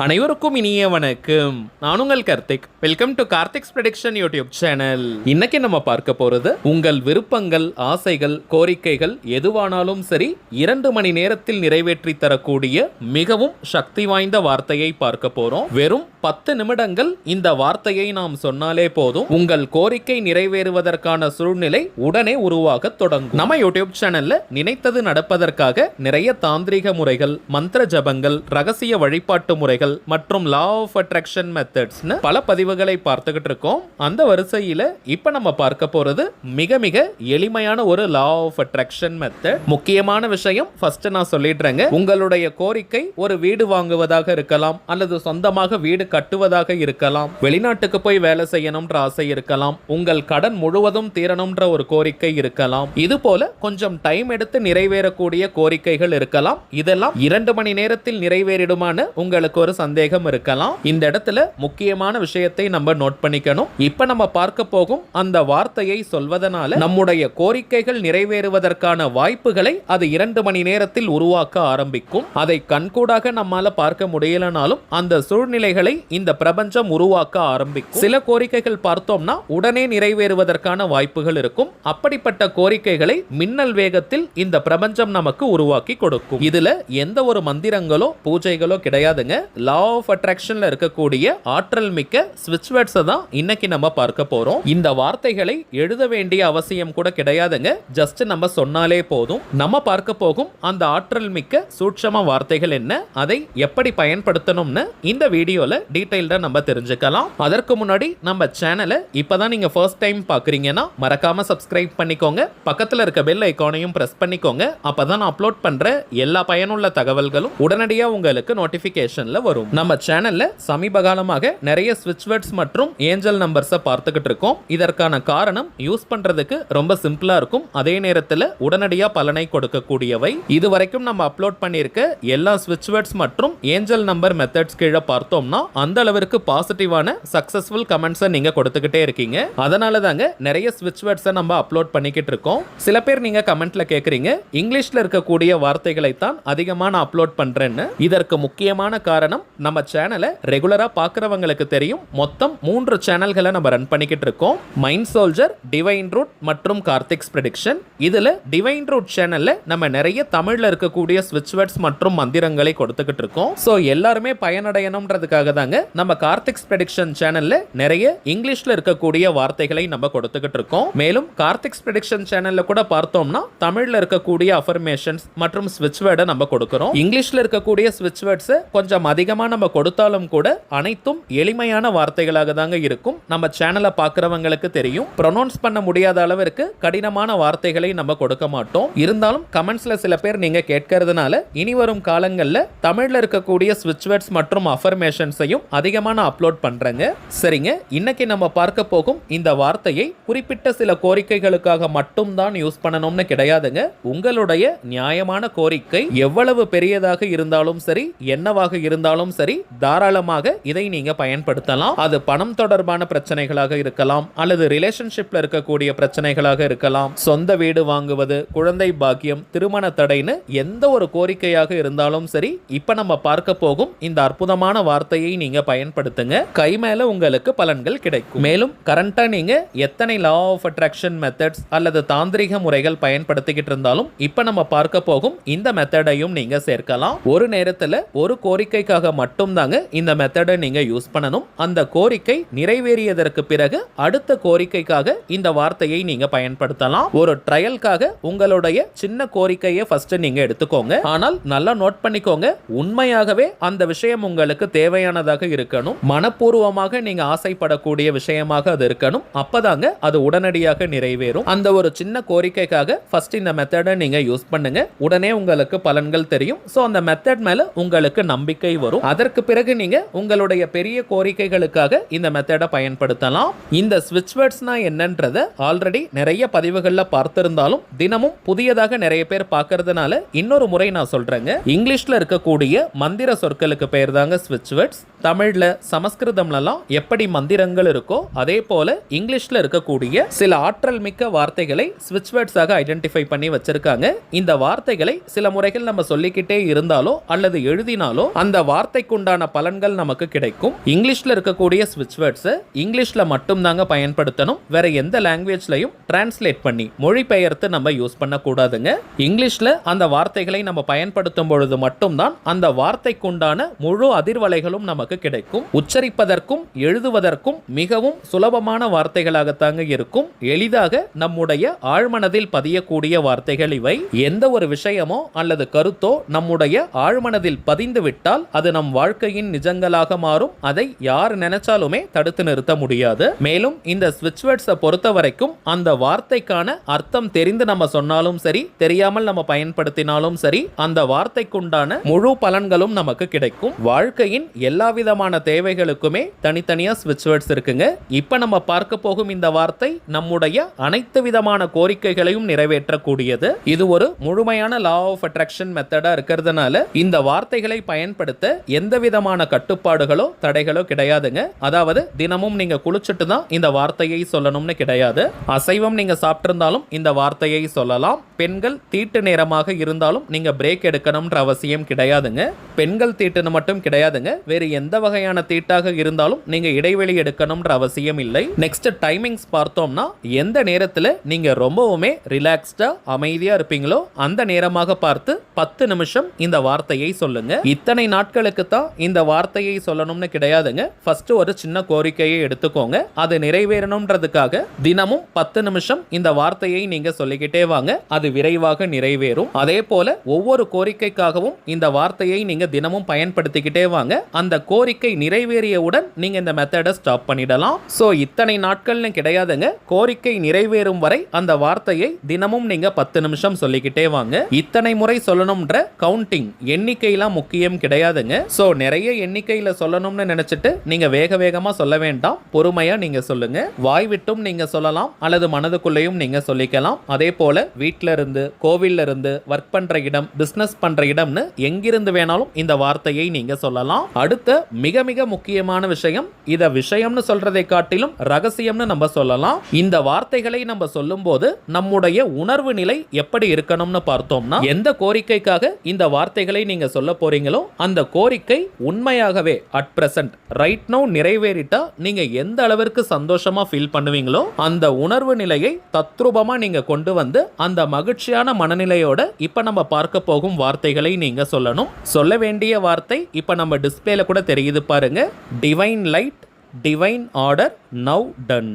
அனைவருக்கும் இனிய வணக்கம். நான் உங்கள் Karthik. Welcome to Karthik's prediction YouTube channel. இன்னைக்கு நம்ம பார்க்க போறது உங்கள் விருப்பங்கள், ஆசைகள், கோரிக்கைகள் எதுவானாலும் சரி 2 மணி நேரத்தில் நிறைவேற்றி தரக்கூடிய மிகவும் சக்தி வாய்ந்த வார்த்தையை பார்க்க போறோம். வெறும் 10 நிமிடங்கள் இந்த வார்த்தையை நாம் சொன்னாலே போதும், உங்கள் கோரிக்கை நிறைவேறுவதற்கான சூழ்நிலை உடனே உருவாக தொடங்கும். நம்ம யூடியூப் சேனல்ல நினைத்தது நடப்பதற்காக நிறைய தாந்திரிக முறைகள், மந்திர ஜபங்கள், ரகசிய வழிபாட்டு முறைகள் மற்றும் லா ஆஃப் அட்ராக்ஷன் மெத்தட்ஸ்னு பல பதிவுகளை பார்த்துக்கிட்டு இருக்கோம். அந்த வரிசையில இப்ப நம்ம பார்க்க போறது மிக மிக எளிமையான ஒரு லா ஆஃப் அட்ராக்ஷன் மெத்தட். முக்கியமான விஷயம் ஃபர்ஸ்ட் நான் சொல்லிடுறேங்க. உங்களுடைய கோரிக்கை ஒரு வீடு வாங்குவதாக இருக்கலாம், அல்லது சொந்தமாக வீடு கட்டுவதாக இருக்கலாம், வெளிநாட்டுக்கு போய் வேலை செய்யணும்ன்ற ஆசை இருக்கலாம், உங்கள் கடன் முழுவதும் தீரணும்ன்ற ஒரு கோரிக்கை இருக்கலாம். இது போல கொஞ்சம் டைம் எடுத்து நிறைவேறக்கூடிய கோரிக்கைகள் இருக்கலாம். இதெல்லாம் 2 மணி நேரத்தில் நிறைவேறிடுமான உங்களுக்கு ஒரு சந்தேகம் இருக்கலாம். இந்த இடத்துல முக்கியமான விஷயத்தை நம்ம நோட் பண்ணிக்கணும். இப்ப நம்ம பார்க்க போகும் அந்த வார்த்தையை சொல்வதனால நம்முடைய கோரிக்கைகள் நிறைவேறுவதற்கான வாய்ப்புகளை அது 2 மணி நேரத்தில் உருவாக்க ஆரம்பிக்கும். அதை கண்கூடாக நம்மால பார்க்க முடியலனாலும் அந்த சூழ்நிலைகளை இந்த பிரபஞ்சம் உருவாக்க ஆரம்பிக்கும். சில கோரிக்கைகள் பார்த்தோம்னா உடனே நிறைவேறுவதற்கான வாய்ப்புகள் இருக்கும். அப்படிப்பட்ட கோரிக்கைகளை மின்னல் வேகத்தில் இந்த பிரபஞ்சம் நமக்கு உருவாக்கி கொடுக்கும். இதுல எந்த ஒரு மந்திரங்களோ பூஜைகளோ கிடையாதுங்க. லா ஆஃப் அட்ராக்ஷன்ல இருக்கக்கூடிய ஆற்றல் மிக்க ஸ்விட்ச் வேர்ட்ஸ் தான் இன்னைக்கு நம்ம பார்க்க போறோம். இந்த வார்த்தைகளை எழுத வேண்டிய அவசியம் கூட கிடையாதுங்க. ஜஸ்ட் நம்ம சொன்னாலே போதும். நம்ம பார்க்க போகும் அந்த ஆற்றல் மிக்க சூட்சம வார்த்தைகள் என்ன, அதை எப்படி பயன்படுத்தணும்னு இந்த வீடியோல டீடைல்டா நம்ம தெரிஞ்சுக்கலாம். அதற்கு முன்னாடி நம்ம சேனலை இப்பதான் நீங்க ஃபர்ஸ்ட் டைம் பாக்குறீங்கன்னா மறக்காம சப்ஸ்கிரைப் பண்ணிக்கோங்க. பக்கத்துல இருக்க பெல் ஐகானையும் பிரஸ் பண்ணிக்கோங்க. அப்பதான் நான் அப்லோட் பண்ற எல்லா பயனுள்ள தகவல்களும் உடனடியா உங்களுக்கு நோட்டிபிகேஷன்ல வரும். நம்ம சேனல்ல சமீப காலமாக நிறைய ஸ்விட்ச் வேர்ட்ஸ் மற்றும் ஏஞ்சல் நம்பர்ஸை பார்த்துக்கிட்டு இருக்கோம். இதற்கான காரணம் யூஸ் பண்றதுக்கு ரொம்ப சிம்பிளா இருக்கும், அதே நேரத்தில் உடனடியா பலனை கொடுக்கக்கூடியவை. இதுவரைக்கும் நம்ம அப்லோட் பண்ணியிருக்க எல்லா ஸ்விட்ச் வேர்ட்ஸ் மற்றும் ஏஞ்சல் நம்பர் மெத்தட்ஸ் கீழே பார்த்தோம்னா அந்த அளவிற்கு பாசிட்டிவான சக்சஸ்ஃபுல் கமெண்ட்ஸை நீங்க கொடுத்துக்கிட்டே இருக்கீங்க. அதனால தாங்க நிறைய ஸ்விட்ச் வேர்ட்ஸை நம்ம அப்லோட் பண்ணிக்கிட்டு இருக்கோம். சில பேர் நீங்க கமெண்ட்ல கேட்குறீங்க, இங்கிலீஷ்ல இருக்கக்கூடிய வார்த்தைகளை தான் அதிகமாக நான் அப்லோட் பண்றேன்னு. இதற்கு முக்கியமான காரணம் நம்ம சேனலை ரெகுலரா பார்க்கறவங்களுக்கு தெரியும். மொத்தம் 3 சேனல்களை நம்ம ரன் பண்ணிக்கிட்டு இருக்கோம். மைண்ட் சோல்ஜர், டிவைன் ரூட் மற்றும் கார்த்திக்ஸ் ப்ரெடிக்ஷன். இதுல டிவைன் ரூட் சேனல்ல நம்ம நிறைய தமிழ்ல இருக்கக்கூடிய ஸ்விட்ச் வேர்ட்ஸ் மற்றும் மந்திரங்களை கொடுத்துக்கிட்டு இருக்கோம். சோ எல்லாருமே பயனடையணும்ன்றதுக்காக தாங்க நம்ம கார்த்திக்ஸ் ப்ரெடிக்ஷன் சேனல்ல நிறைய இங்கிலீஷ்ல இருக்கக்கூடிய வார்த்தைகளை நம்ம கொடுத்துக்கிட்டு இருக்கோம். மேலும் கார்த்திக்ஸ் ப்ரெடிக்ஷன் சேனல்ல கூட பார்த்தோம்னா தமிழ்ல இருக்கக்கூடிய அஃபர்மேஷன்ஸ் மற்றும் ஸ்விட்ச் வேர்டை நம்ம கொடுக்கிறோம். இங்கிலீஷ்ல இருக்கக்கூடிய ஸ்விட்ச் வேர்ட்ஸ் கொஞ்சம் அதிகமா நம்ம கொடுத்தாலும் கூட அனைத்தும் எளிமையான வார்த்தைகளாக தாங்க இருக்கும். நம்ம சேனலை பார்க்கறவங்களுக்கு தெரியும், ப்ரொனவுன்ஸ் பண்ண முடியாத அளவிற்கு கடினமான வார்த்தைகளை நம்ம கொடுக்க மாட்டோம். இருந்தாலும் கமெண்ட்ஸ்ல சில பேர் நீங்க கேட்கறதுனால இனி வரும் காலங்கள்ல தமிழ்ல இருக்கக்கூடிய ஸ்விட்ச் வேர்ட்ஸ் மற்றும் அஃபர்மேஷன்ஸையும் அதிகமான அப்லோட் பண்றேங்க. சரிங்க, இன்னைக்கு நம்ம பார்க்க போகும் இந்த வார்த்தையை குறிப்பிட்ட சில கோரிக்கைகளுக்காக மட்டும் தான் யூஸ் பண்ணணும்னு கிடையாதுங்க. உங்களுடைய நியாயமான கோரிக்கை எவ்வளவு பெரியதாக இருந்தாலும் சரி, என்னவாக இருந்தாலும் சரி, தாராளமாக இதை நீங்க பயன்படுத்தலாம். அது பணம் தொடர்பான பிரச்சனைகளாக இருக்கலாம், அல்லது ரிலேஷன்ஷிப்ல இருக்கக்கூடிய பிரச்சனைகளாக இருக்கலாம், சொந்த வீடு வாங்குவது, குழந்தை பாக்கியம், திருமண தடைன்னு எந்த ஒரு கோரிக்கையாக இருந்தாலும் சரி, இப்ப நம்ம பார்க்க போகும் இந்த அற்புதமான வார்த்தையை நீங்க பயன்படுத்துங்க. கை மேல உங்களுக்கு பலன்கள் கிடைக்கும். மேலும் கரண்டா நீங்க எத்தனை லா ஆஃப் அட்ராக்ஷன் மெத்தட்ஸ் அல்லது தாந்திரிக முறைகள் பயன்படுத்திக்கிட்டு இருந்தாலும் இப்ப நம்ம பார்க்க போகும் இந்த மெத்தடையும் நீங்க சேர்க்கலாம். ஒரு நேரத்துல ஒரு கோரிக்கைக்காக மட்டும் தாங்க இந்த மெத்தடை நீங்க யூஸ் பண்ணணும். அந்த கோரிக்கை நிறைவேறியதற்கு பிறகு அடுத்த கோரிக்கைக்காக இந்த வார்த்தையை நீங்க பயன்படுத்தலாம். ஒரு ட்ரையலுக்காக உங்களுடைய சின்ன கோரிக்கையை ஃபர்ஸ்ட் நீங்க எடுத்துக்கோங்க. ஆனால் நல்லா நோட் பண்ணிக்கோங்க, உண்மையாகவே அந்த விஷயம் உங்களுக்கு தேவையானதாக இருக்கணும். மனப்பூர்வமாக நீங்க ஆசைப்படக்கூடிய விஷயமாக அது இருக்கணும். அப்பதாங்க அது உடனடியாக நிறைவேறும். அந்த ஒரு சின்ன கோரிக்கைக்காக ஃபர்ஸ்ட் இந்த மெத்தடை நீங்க யூஸ் பண்ணுங்க. உடனே உங்களுக்கு பலன்கள் தெரியும். சோ அந்த மெத்தட் மேல உங்களுக்கு நம்பிக்கை வரும். அதற்கு பிறகு நீங்க உங்களுடைய பெரிய கோரிக்கைகளுக்காக இந்த மெத்தடை பயன்படுத்தலாம். இந்த ஸ்விட்ச் வேர்ட்ஸ்னா என்னன்றத ஆல்ரெடி நிறைய பதிவுகள்ல பார்த்திருந்தாலும் தினமும் புதியதாக நிறைய பேர் பார்க்கறதுனால இன்னொரு முறை நான் சொல்றேங்க. இங்கிலீஷ்ல இருக்கக்கூடிய மந்திர சொற்களுக்கு பெயர் தாங்க ஸ்விட்ச் வேர்ட்ஸ். தமிழ்ல சமஸ்கிருதம்லாம் எப்படி மந்திரங்கள் இருக்கோ அதே போல இங்கிலீஷ்ல இருக்கக்கூடிய சில ஆற்றல் மிக்க வார்த்தைகளை ஸ்விட்ச் வேர்ட்ஸாக ஐடென்டிஃபை பண்ணி வச்சிருக்காங்க. இந்த வார்த்தைகளை சில முறைகள் நம்ம சொல்லிக்கிட்டே இருந்தாலோ அல்லது எழுதினாலோ அந்த வார்த்தைக்குண்டான பலன்கள் நமக்கு கிடைக்கும். இங்கிலீஷ்ல இருக்கக்கூடிய ஸ்விட்ச் வேர்ட்ஸ் இங்கிலீஷ்ல மட்டும் தாங்க பயன்படுத்தணும். வேற எந்த லாங்குவேஜ்லயும் டிரான்ஸ்லேட் பண்ணி மொழிபெயர்த்து நம்ம யூஸ் பண்ணக்கூடாதுங்க. இங்கிலீஷ்ல அந்த வார்த்தைகளை நம்ம பயன்படுத்தும் பொழுது மட்டும்தான் அந்த வார்த்தைக்குண்டான முழு அதிர்வலைகளும் நமக்கு கிடைக்கும். உச்சரிப்பதற்கும் எழுதுவதற்கும் மிகவும் சுலபமான வார்த்தைகளாகத்தாங்க இருக்கும். எளிதாக நம்முடைய ஆழ்மனதில் பதியக்கூடிய வார்த்தைகள் இவை. எந்த ஒரு விஷயமோ அல்லது கருத்தோ நம்முடைய ஆழ்மனதில் பதிந்து விட்டால் அது நம் வாழ்க்கையின் நிஜங்களாக மாறும். அதை யார் நினைச்சாலுமே தடுத்து நிறுத்த முடியாது. மேலும் இந்த ஸ்விட்ச் வேர்ட்ஸை பொறுத்த வரைக்கும் அந்த வார்த்தைக்கான அர்த்தம் தெரிந்து நம்ம சொன்னாலும் சரி, தெரியாமல் நம்ம பயன்படுத்தினாலும் சரி, அந்த வார்த்தைக்குண்டான முழு பலன்களும் நமக்கு கிடைக்கும். வாழ்க்கையின் எல்லா விதமான தேவைகளுக்குமே தனித்தனியா ஸ்விட்ச் வேர்ட்ஸ் இருக்குங்க. இப்ப நம்ம பார்க்க போகும் இந்த வார்த்தை நம்முடைய அனைத்து விதமான கோரிக்கைகளையும் நிறைவேற்றக்கூடியது. இது ஒரு முழுமையான லா ஆஃப் அட்ராக்ஷன் மெத்தடா இருக்கிறதுனால இந்த வார்த்தைகளை பயன்படுத்த எந்த விதமான கட்டுப்பாடுகளோ தடைகளோ கிடையாதுங்க. அதாவது தினமும் நீங்க குளிச்சுட்டு தான் இந்த வார்த்தையை சொல்லணும்னு கிடையாது. அசைவம் நீங்க சாப்பிட்டிருந்தாலும் இந்த வார்த்தையை சொல்லலாம். பெண்கள் தீட்டு நேரமாக இருந்தாலும் நீங்க பிரேக் எடுக்கணும்ன்ற அவசியம் கிடையாதுங்க. பெண்கள் தீட்டுன்னு மட்டும் கிடையாதுங்க, வேறு எந்த வகையான தீட்டாக இருந்தாலும் நீங்க இடைவெளி எடுக்கணும்ன்ற அவசியம் இல்லை. நெக்ஸ்ட் டைமிங்ஸ் பார்த்தோம்னா எந்த நேரத்தில் நீங்க ரொம்பவுமே ரிலாக்ஸ்டா அமைதியா இருப்பீங்களோ அந்த நேரமாக பார்த்து 10 நிமிஷம் இந்த வார்த்தையை சொல்லுங்க. இத்தனை நாட்களுக்கு தான் இந்த வார்த்தையை சொல்லணும்னு கிடையாதுங்க. ஃபர்ஸ்ட் ஒரு சின்ன கோரிக்கையை எடுத்துக்கோங்க. அது நிறைவேறணும்ன்றதுக்காக தினமும் 10 நிமிஷம் இந்த வார்த்தையை நீங்க சொல்லிக்கிட்டே வாங்க. அது விரைவாக நிறைவேறும். அதே போல ஒவ்வொரு கோரிக்கைக்காகவும் இந்த வார்த்தையை நீங்க தினமும் பயன்படுத்திக்கிட்டே வாங்க. அந்த கோரிக்கை நிறைவேறியவுடன் நீங்க இந்த மெத்தடை ஸ்டாப் பண்ணிடலாம். சோ இத்தனை நாட்கள்னு கிடையாதுங்க. கோரிக்கை நிறைவேறும் வரை அந்த வார்த்தையை தினமும் நீங்க 10 நிமிஷம் சொல்லிக்கிட்டே வாங்க. இத்தனை முறை சொல்லணும்ன்ற கவுண்டிங் எண்ணிக்கையெல்லாம் முக்கியம் கிடையாதுங்க. சோ நிறைய எண்ணிக்கையில சொல்லணும்னு நினைச்சிட்டு நீங்க வேக வேகமா சொல்ல வேண்டாம். பொறுமையா நீங்க சொல்லுங்க. வாய் விட்டும் நீங்க சொல்லலாம் அல்லது மனதுக்குள்ளேயும் நீங்க சொல்லிக்கலாம். அதே போல வீட்ல இருந்து, கோவில்ல இருந்து, ஒர்க் பண்ற இடம், பிசினஸ் பண்ற இடம்னு எங்கிருந்து வேணாலும் இந்த வார்த்தையை நீங்க சொல்லலாம். அடுத்த மிக மிக முக்கியமான விஷயம், இத விஷயம்னு சொல்றதை காட்டிலும் ரகசியம்னு நம்ம சொல்லலாம். இந்த வார்த்தைகளை நம்ம சொல்லும் போது நம்முடைய உணர்வு நிலை எப்படி இருக்கணும்னு பார்த்தோம்னா, எந்த கோரிக்கைக்காக இந்த வார்த்தைகளை நீங்க சொல்ல போறீங்களோ அந்த கோரிக்கை உண்மையாகவே அட் பிரசன்ட் ரைட் நவ நிறைவேறிட்டா நீங்க எந்த அளவிற்கு சந்தோஷமா ஃபீல் பண்ணுவீங்களோ அந்த உணர்வு நிலையை தத்ரூபமா நீங்க கொண்டு வந்து அந்த மகிழ்ச்சியான மனநிலையோட இப்ப நம்ம பார்க்க போகும் வார்த்தைகளை நீங்க சொல்லணும். சொல்ல வேண்டிய வார்த்தை இப்ப நம்ம டிஸ்பிளேல கூட தெரியுது பாருங்க. Divine light, divine order, now ton.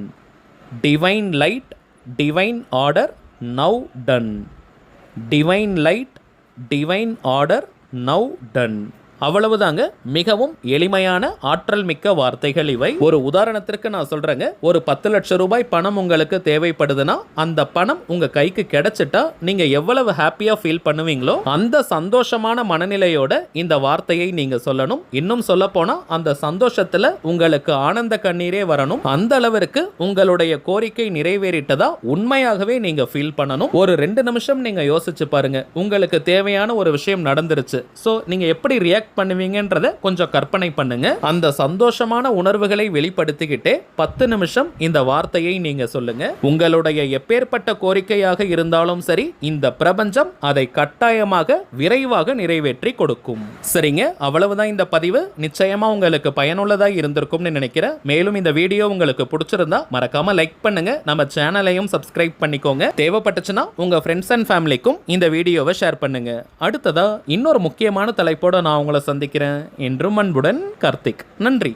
Divine light, divine order, now ton. Divine light, divine order, now ton. அவ்வளவுதாங்க. மிகவும் எளிமையான ஆற்றல் மிக்க வார்த்தைகள் இவை. ஒரு உதாரணத்திற்கு நான் சொல்றேங்க, ஒரு 10 லட்சம் ரூபாய் பணம் உங்களுக்கு தேவைப்படுதுன்னா அந்த பணம் உங்க கைக்கு கிடைச்சிட்டா நீங்க எவ்வளவு ஹாப்பியா ஃபீல் பண்ணுவீங்களோ அந்த சந்தோஷமான மனநிலையோட இந்த வார்த்தையை நீங்க சொல்லணும். இன்னும் சொல்ல போனா அந்த சந்தோஷத்துல உங்களுக்கு ஆனந்த கண்ணீரே வரணும். அந்த அளவிற்கு உங்களுடைய கோரிக்கை நிறைவேறிட்டதா உண்மையாகவே நீங்க ஃபீல் பண்ணணும். ஒரு 2 நிமிஷம் நீங்க யோசிச்சு பாருங்க. உங்களுக்கு தேவையான ஒரு விஷயம் நடந்துருச்சு. சோ நீங்க எப்படி ரியாக்ட் பண்ணுவீங்கன்றத கொஞ்சம் கற்பனை பண்ணுங்க. அந்த சந்தோஷமான உணர்வுகளை வெளிப்படுத்திக்கிட்டே 10 நிமிஷம் இந்த வார்த்தையை நீங்க சொல்லுங்க. உங்களுடைய எப்பேற்பட்ட கோரிக்கையாக இருந்தாலும் சரி, இந்த பிரபஞ்சம் அதை கட்டாயமாக விரைவாக நிறைவேற்றி கொடுக்கும். சரிங்க, அவ்வளவுதான் இந்த பதிவு. நிச்சயமா உங்களுக்கு பயனுள்ளதா இருந்திருக்கும்னு நினைக்கிறேன். மேலும் இந்த வீடியோ உங்களுக்கு பிடிச்சிருந்தா மறக்காம லைக் பண்ணுங்க. நம்ம சேனலையும் சப்ஸ்கிரைப் பண்ணிக்கோங்க. தேவைப்பட்டுச்சுன்னா உங்க ஃப்ரெண்ட்ஸ் அண்ட் ஃபேமிலிக்கும் இந்த வீடியோவை ஷேர் பண்ணுங்க. அடுத்ததா இன்னொரு முக்கியமான தலைப்போட நான் உங்களை சந்திக்கிறேன். என்றும் அன்புடன் கார்த்திக். நன்றி.